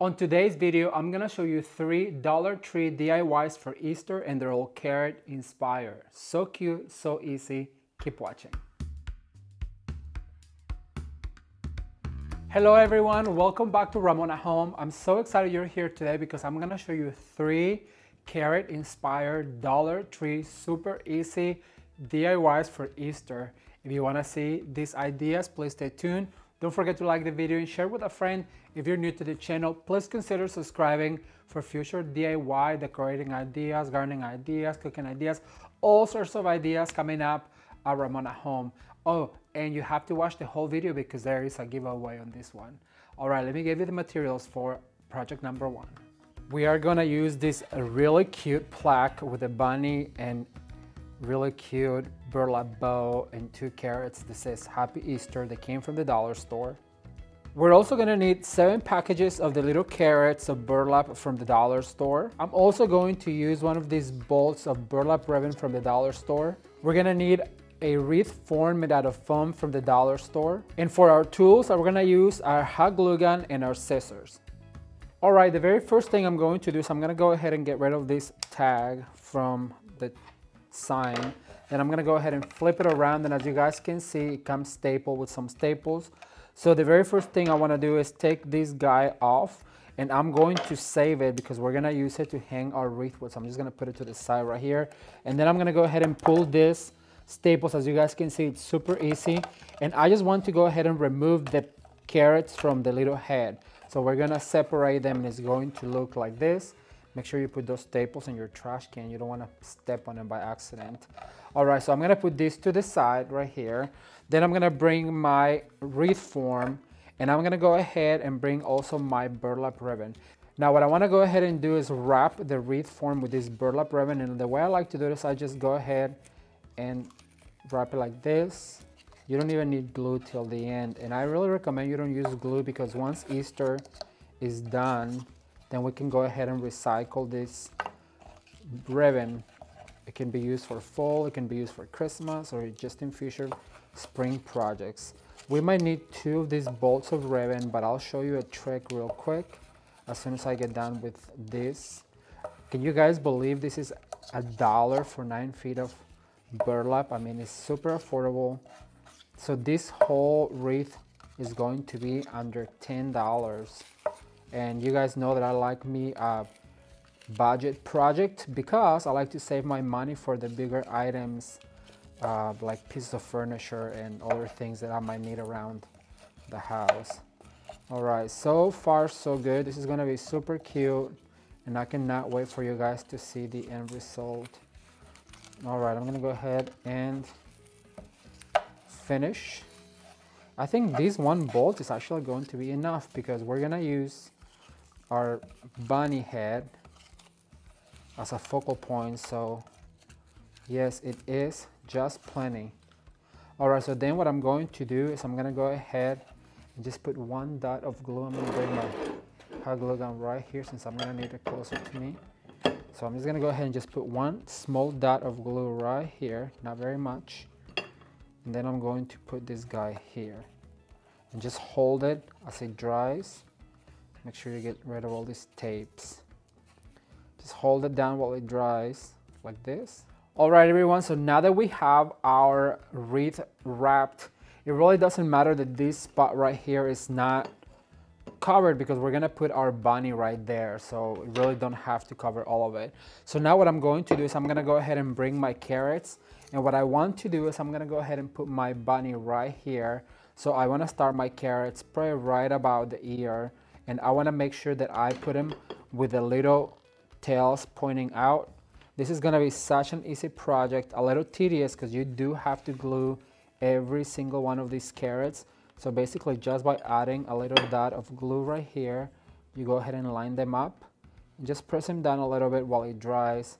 On today's video, I'm gonna show you 3 Dollar Tree DIYs for Easter, and they're all carrot inspired. So cute, so easy. Keep watching. Hello everyone, welcome back to Ramon at Home. I'm so excited you're here today because I'm gonna show you 3 carrot inspired Dollar Tree super easy DIYs for Easter. If you wanna see these ideas, please stay tuned. Don't forget to like the video and share with a friend. If you're new to the channel, please consider subscribing for future DIY, decorating ideas, gardening ideas, cooking ideas, all sorts of ideas coming up at Ramon at Home. Oh, and you have to watch the whole video because there is a giveaway on this one. All right, let me give you the materials for project number 1. We are gonna use this really cute plaque with a bunny and really cute burlap bow and 2 carrots. This says Happy Easter. They came from the dollar store. We're also gonna need 7 packages of the little carrots of burlap from the dollar store. I'm also going to use one of these bolts of burlap ribbon from the dollar store. We're gonna need a wreath form made out of foam from the dollar store. And for our tools, we're gonna use our hot glue gun and our scissors. All right, the very first thing I'm going to do is I'm gonna go ahead and get rid of this tag from the sign. Then I'm gonna go ahead and flip it around, and as you guys can see, it comes stapled with some staples. So the very first thing I wanna do is take this guy off, and I'm going to save it because we're gonna use it to hang our wreath with. So I'm just gonna put it to the side right here. And then I'm gonna go ahead and pull this staples. As you guys can see, it's super easy. And I just want to go ahead and remove the carrots from the little head. So we're gonna separate them, and it's going to look like this. Make sure you put those staples in your trash can. You don't wanna step on them by accident. All right, so I'm gonna put this to the side right here. Then I'm gonna bring my wreath form, and I'm gonna go ahead and bring also my burlap ribbon. Now what I wanna go ahead and do is wrap the wreath form with this burlap ribbon, and the way I like to do this, I just go ahead and wrap it like this. You don't even need glue till the end, and I really recommend you don't use glue because once Easter is done, then we can go ahead and recycle this ribbon. It can be used for fall, it can be used for Christmas, or just in future spring projects. We might need 2 of these bolts of ribbon, but I'll show you a trick real quick as soon as I get done with this. Can you guys believe this is $1 for 9 feet of burlap? I mean, it's super affordable. So this whole wreath is going to be under $10. And you guys know that I like me a budget project because I like to save my money for the bigger items, like pieces of furniture and other things that I might need around the house. All right, so far so good. This is gonna be super cute, and I cannot wait for you guys to see the end result. All right, I'm gonna go ahead and finish. I think this one bolt is actually going to be enough because we're gonna use our bunny head as a focal point. So yes, it is just plenty. All right, so then what I'm going to do is I'm gonna go ahead and just put 1 dot of glue. I'm gonna bring my hot glue gun right here since I'm gonna need it closer to me. So I'm just gonna go ahead and just put 1 small dot of glue right here, not very much. And then I'm going to put this guy here and just hold it as it dries. Make sure you get rid of all these tapes. Just hold it down while it dries like this. All right, everyone, so now that we have our wreath wrapped, it really doesn't matter that this spot right here is not covered because we're gonna put our bunny right there. So we really don't have to cover all of it. So now what I'm going to do is I'm gonna go ahead and bring my carrots. And what I want to do is I'm gonna go ahead and put my bunny right here. So I wanna start my carrots probably right about the ear. And I wanna make sure that I put them with the little tails pointing out. This is gonna be such an easy project, a little tedious because you do have to glue every single one of these carrots. So basically just by adding a little dot of glue right here, you go ahead and line them up and just press them down a little bit while it dries.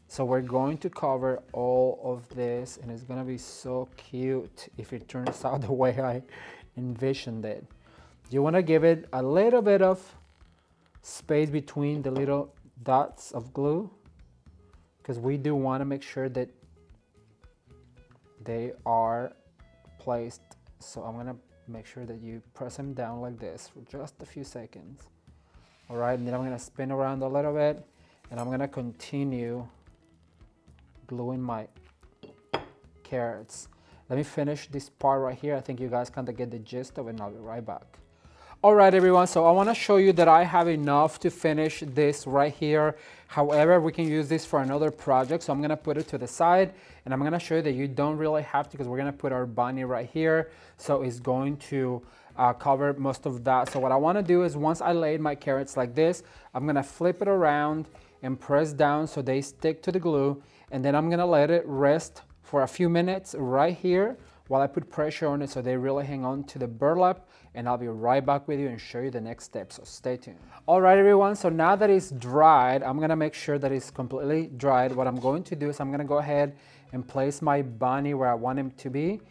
So we're going to cover all of this, and it's gonna be so cute if it turns out the way I envisioned it. You wanna give it a little bit of space between the little dots of glue because we do wanna make sure that they are placed. So I'm gonna make sure that you press them down like this for just a few seconds. All right, and then I'm gonna spin around a little bit, and I'm gonna continue gluing my carrots. Let me finish this part right here. I think you guys kind of get the gist of it, and I'll be right back. All right, everyone, so I want to show you that I have enough to finish this right here. However, we can use this for another project, so I'm going to put it to the side, and I'm going to show you that you don't really have to, because we're going to put our bunny right here, so it's going to cover most of that. So what I want to do is, once I laid my carrots like this, I'm going to flip it around and press down so they stick to the glue, and then I'm going to let it rest for a few minutes right here while I put pressure on it so they really hang on to the burlap, and I'll be right back with you and show you the next step, so stay tuned. All right, everyone, so now that it's dried, I'm gonna make sure that it's completely dried. What I'm going to do is I'm gonna go ahead and place my bunny where I want him to be,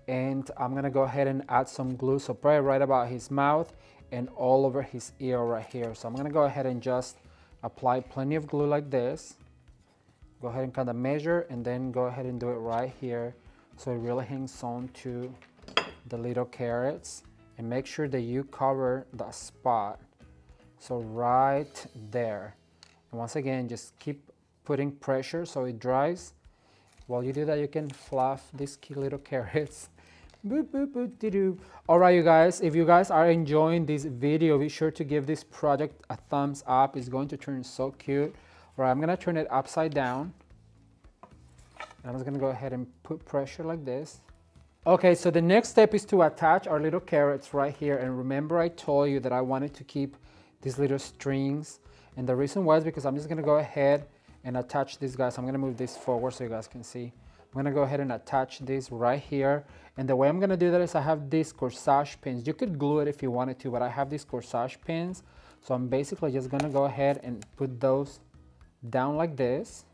and I'm gonna go ahead and add some glue, so probably right about his mouth and all over his ear right here. So I'm gonna go ahead and just apply plenty of glue like this. Go ahead and kind of measure, and then go ahead and do it right here so it really hangs on to the little carrots, and make sure that you cover the spot, so right there. And once again, just keep putting pressure so it dries. While you do that, you can fluff these cute little carrots. Boop, boop, boop, dee doo. All right, you guys, if you guys are enjoying this video, be sure to give this project a thumbs up. It's going to turn so cute. All right, I'm gonna turn it upside down. I'm just gonna go ahead and put pressure like this. Okay, so the next step is to attach our little carrots right here. And remember, I told you that I wanted to keep these little strings. And the reason was because I'm just gonna go ahead and attach these guys. I'm gonna move this forward so you guys can see. I'm gonna go ahead and attach this right here. And the way I'm gonna do that is I have these corsage pins. You could glue it if you wanted to, but I have these corsage pins. So I'm basically just gonna go ahead and put those down like this.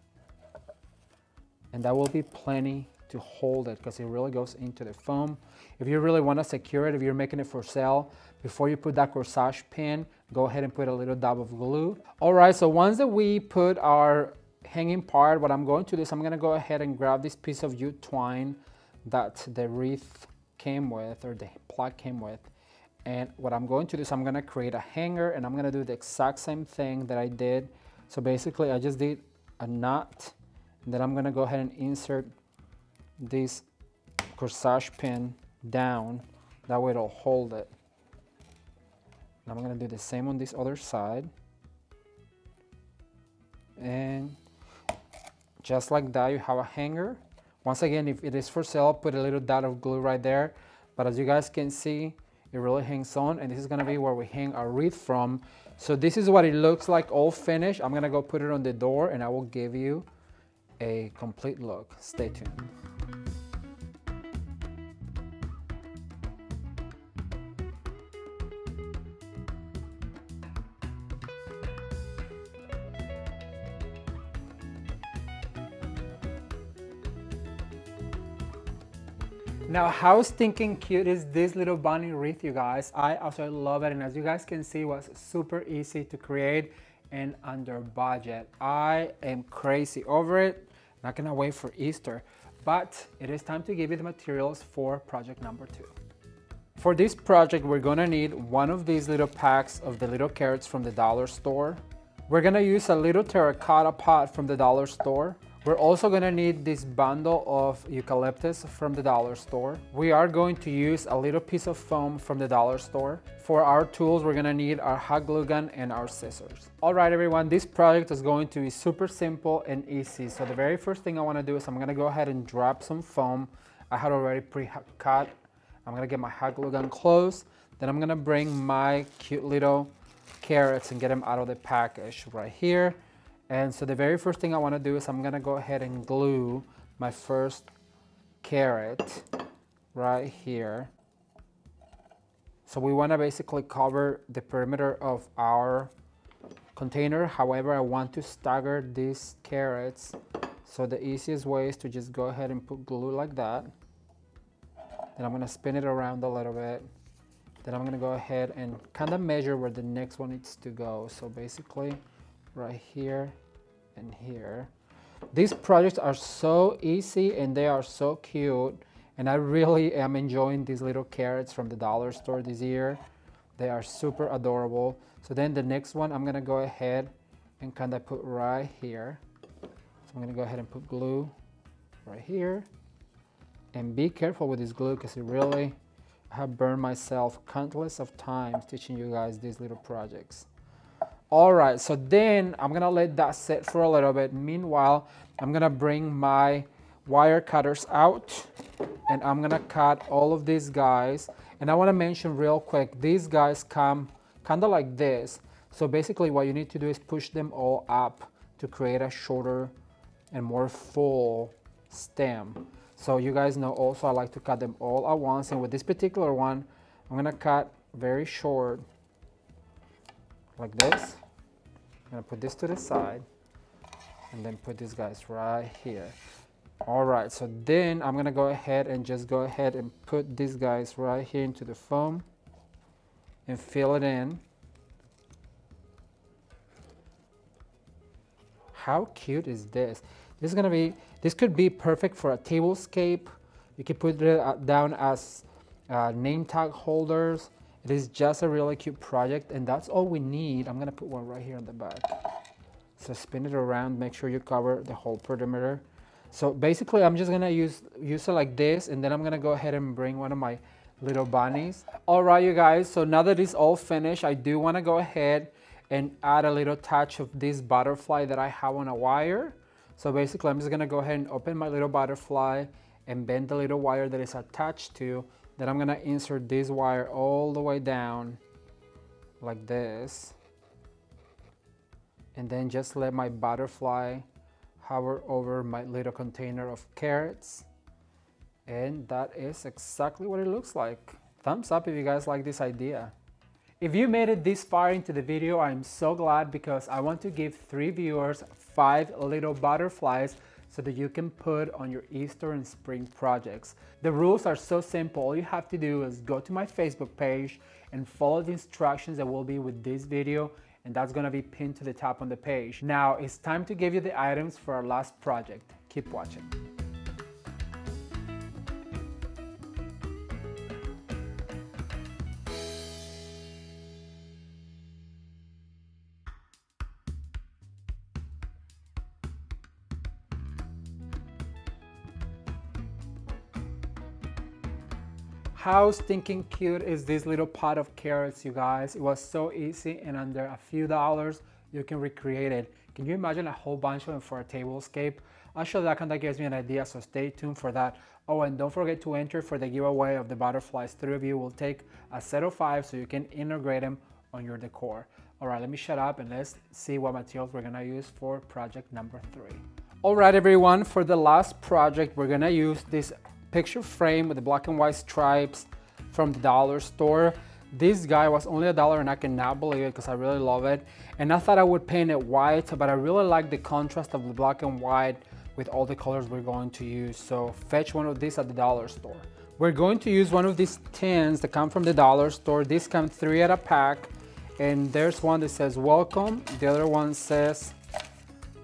And that will be plenty to hold it, because it really goes into the foam. If you really want to secure it, if you're making it for sale, before you put that corsage pin, go ahead and put a little dab of glue. All right, so once that we put our hanging part, what I'm going to do is I'm going to go ahead and grab this piece of jute twine that the wreath came with, or the plug came with. And what I'm going to do is I'm going to create a hanger, and I'm going to do the exact same thing that I did. So basically, I just did a knot, and then I'm going to go ahead and insert this corsage pin down. That way it'll hold it. And I'm going to do the same on this other side. And just like that, you have a hanger. Once again, if it is for sale, put a little dot of glue right there. But as you guys can see, it really hangs on, and this is going to be where we hang our wreath from. So this is what it looks like all finished. I'm going to go put it on the door, and I will give you a complete look. Stay tuned. Now, how stinking cute is this little bunny wreath, you guys? I also love it, and as you guys can see, it was super easy to create and under budget. I am crazy over it. Not gonna wait for Easter, but it is time to give you the materials for project number 2. For this project, we're gonna need one of these little packs of the little carrots from the dollar store. We're gonna use a little terracotta pot from the dollar store. We're also gonna need this bundle of eucalyptus from the dollar store. We are going to use a little piece of foam from the dollar store. For our tools, we're gonna need our hot glue gun and our scissors. All right, everyone, this project is going to be super simple and easy. So the very first thing I wanna do is I'm gonna go ahead and drop some foam. I had already pre-cut. I'm gonna get my hot glue gun close. Then I'm gonna bring my cute little carrots and get them out of the package right here. And so the very first thing I want to do is I'm going to go ahead and glue my first carrot right here. So we want to basically cover the perimeter of our container. However, I want to stagger these carrots. So the easiest way is to just go ahead and put glue like that. Then I'm going to spin it around a little bit. Then I'm going to go ahead and kind of measure where the next one needs to go. So basically right here and here. These projects are so easy and they are so cute, and I really am enjoying these little carrots from the dollar store this year. They are super adorable. So then the next one, I'm gonna go ahead and kind of put right here. So I'm gonna go ahead and put glue right here. And be careful with this glue because I have burned myself countless of times teaching you guys these little projects. All right, so then I'm gonna let that sit for a little bit. Meanwhile, I'm gonna bring my wire cutters out and I'm gonna cut all of these guys. And I wanna mention real quick, these guys come kind of like this. So basically what you need to do is push them all up to create a shorter and more full stem. So you guys know also I like to cut them all at once. And with this particular one, I'm gonna cut very short like this. I'm gonna put this to the side and then put these guys right here. All right, so then I'm gonna go ahead and just go ahead and put these guys right here into the foam and fill it in. How cute is this? This could be perfect for a tablescape. You can put it down as name tag holders. It is just a really cute project and that's all we need. I'm gonna put one right here on the back. So spin it around, make sure you cover the whole perimeter. So basically I'm just gonna use it like this and then I'm gonna go ahead and bring one of my little bunnies. All right, you guys, so now that it's all finished, I do wanna go ahead and add a little touch of this butterfly that I have on a wire. So basically I'm just gonna go ahead and open my little butterfly and bend the little wire that is attached to. Then I'm gonna insert this wire all the way down like this. And then just let my butterfly hover over my little container of carrots. And that is exactly what it looks like. Thumbs up if you guys like this idea. If you made it this far into the video, I'm so glad because I want to give 3 viewers 5 little butterflies so that you can put on your Easter and spring projects. The rules are so simple. All you have to do is go to my Facebook page and follow the instructions that will be with this video, and that's gonna be pinned to the top on the page. Now it's time to give you the items for our last project. Keep watching. How stinking cute is this little pot of carrots, you guys? It was so easy and under a few dollars, you can recreate it. Can you imagine a whole bunch of them for a tablescape? Actually, that kind of gives me an idea, so stay tuned for that. Oh, and don't forget to enter for the giveaway of the butterflies. 3 of you will take a set of 5 so you can integrate them on your decor. All right, let me shut up and let's see what materials we're gonna use for project number 3. All right, everyone, for the last project, we're gonna use this picture frame with the black and white stripes from the dollar store. This guy was only $1 and I cannot believe it because I really love it. And I thought I would paint it white, but I really like the contrast of the black and white with all the colors we're going to use. So fetch one of these at the dollar store. We're going to use one of these tins that come from the dollar store. These come 3 at a pack. And there's one that says welcome. The other one says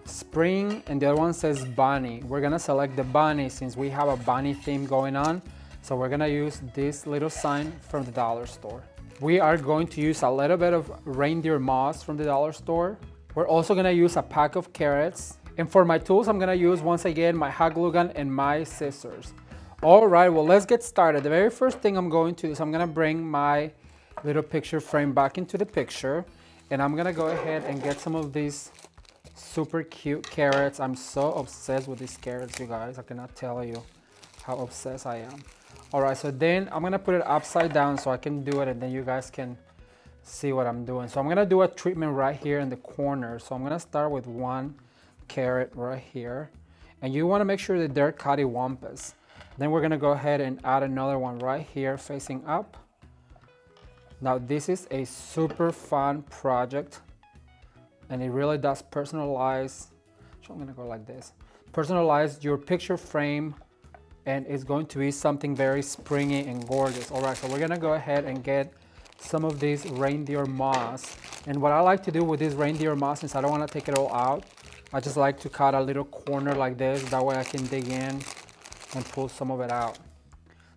spring and the other one says bunny. We're gonna select the bunny since we have a bunny theme going on. So we're gonna use this little sign from the dollar store. We are going to use a little bit of reindeer moss from the dollar store. We're also gonna use a pack of carrots. And for my tools, I'm gonna use once again my hot glue gun and my scissors. All right, well, let's get started. The very first thing I'm going to do is I'm gonna bring my little picture frame back into the picture. And I'm gonna go ahead and get some of these super cute carrots. I'm so obsessed with these carrots, you guys. I cannot tell you how obsessed I am. All right, so then I'm gonna put it upside down so I can do it and then you guys can see what I'm doing. So I'm gonna do a treatment right here in the corner. So I'm gonna start with one carrot right here. And you wanna make sure that they're cattywampus. Then we're gonna go ahead and add another one right here facing up. Now this is a super fun project. And it really does personalize, so I'm gonna go like this. Personalize your picture frame and it's going to be something very springy and gorgeous. All right, so we're gonna go ahead and get some of this reindeer moss. And what I like to do with this reindeer moss, since I don't wanna take it all out, I just like to cut a little corner like this. That way I can dig in and pull some of it out.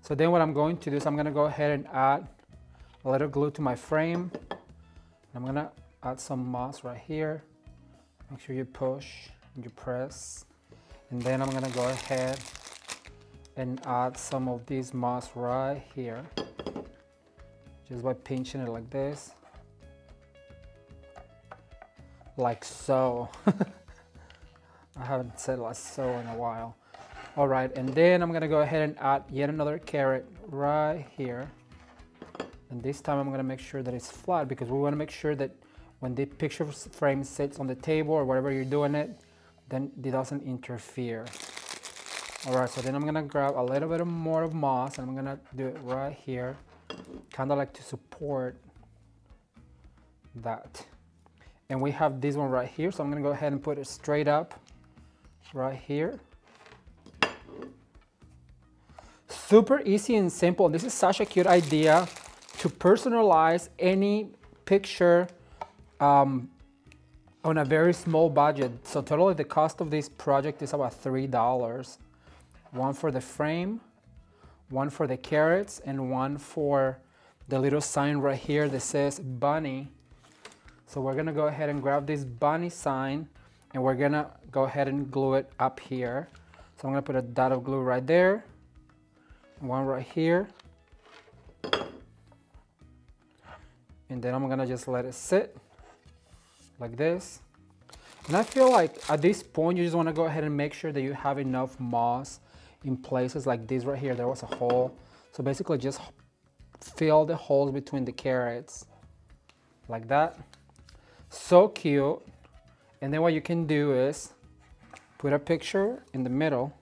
So then what I'm going to do is I'm gonna go ahead and add a little glue to my frame. I'm gonna add some moss right here. Make sure you push and you press. And then I'm gonna go ahead and add some of this moss right here. Just by pinching it like this. Like so. I haven't said like so in a while. All right, and then I'm gonna go ahead and add yet another carrot right here. And this time I'm gonna make sure that it's flat because we wanna make sure that when the picture frame sits on the table or wherever you're doing it, then it doesn't interfere. All right, so then I'm gonna grab a little bit more of moss and I'm gonna do it right here, kind of like to support that. And we have this one right here, so I'm gonna go ahead and put it straight up right here. Super easy and simple. This is such a cute idea to personalize any picture on a very small budget. So totally the cost of this project is about $3. One for the frame, one for the carrots, and one for the little sign right here that says bunny. So we're gonna go ahead and grab this bunny sign and we're gonna go ahead and glue it up here. So I'm gonna put a dot of glue right there, one right here, and then I'm gonna just let it sit like this. And I feel like at this point you just wanna go ahead and make sure that you have enough moss in places like this right here. There was a hole, so basically just fill the holes between the carrots like that. So cute. And then what you can do is put a picture in the middle,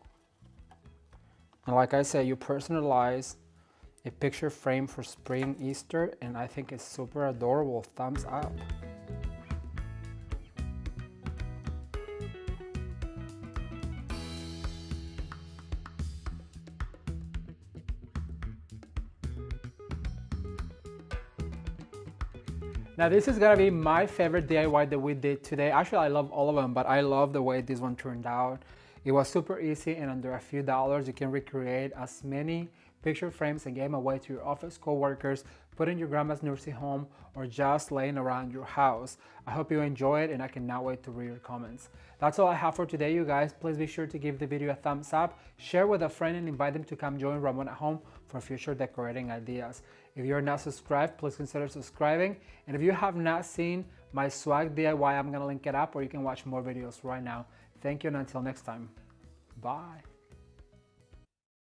and like I said, you personalize a picture frame for spring, Easter, and I think it's super adorable. Thumbs up. Now this is gonna be my favorite DIY that we did today. Actually, I love all of them, but I love the way this one turned out. It was super easy, and under a few dollars, you can recreate as many picture frames and give them away to your office coworkers, put in your grandma's nursing home, or just laying around your house. I hope you enjoy it, and I cannot wait to read your comments. That's all I have for today, you guys. Please be sure to give the video a thumbs up, share with a friend, and invite them to come join Ramon at home for future decorating ideas. If you're not subscribed, please consider subscribing. And if you have not seen my swag DIY, I'm gonna link it up, or you can watch more videos right now. Thank you, and until next time, bye.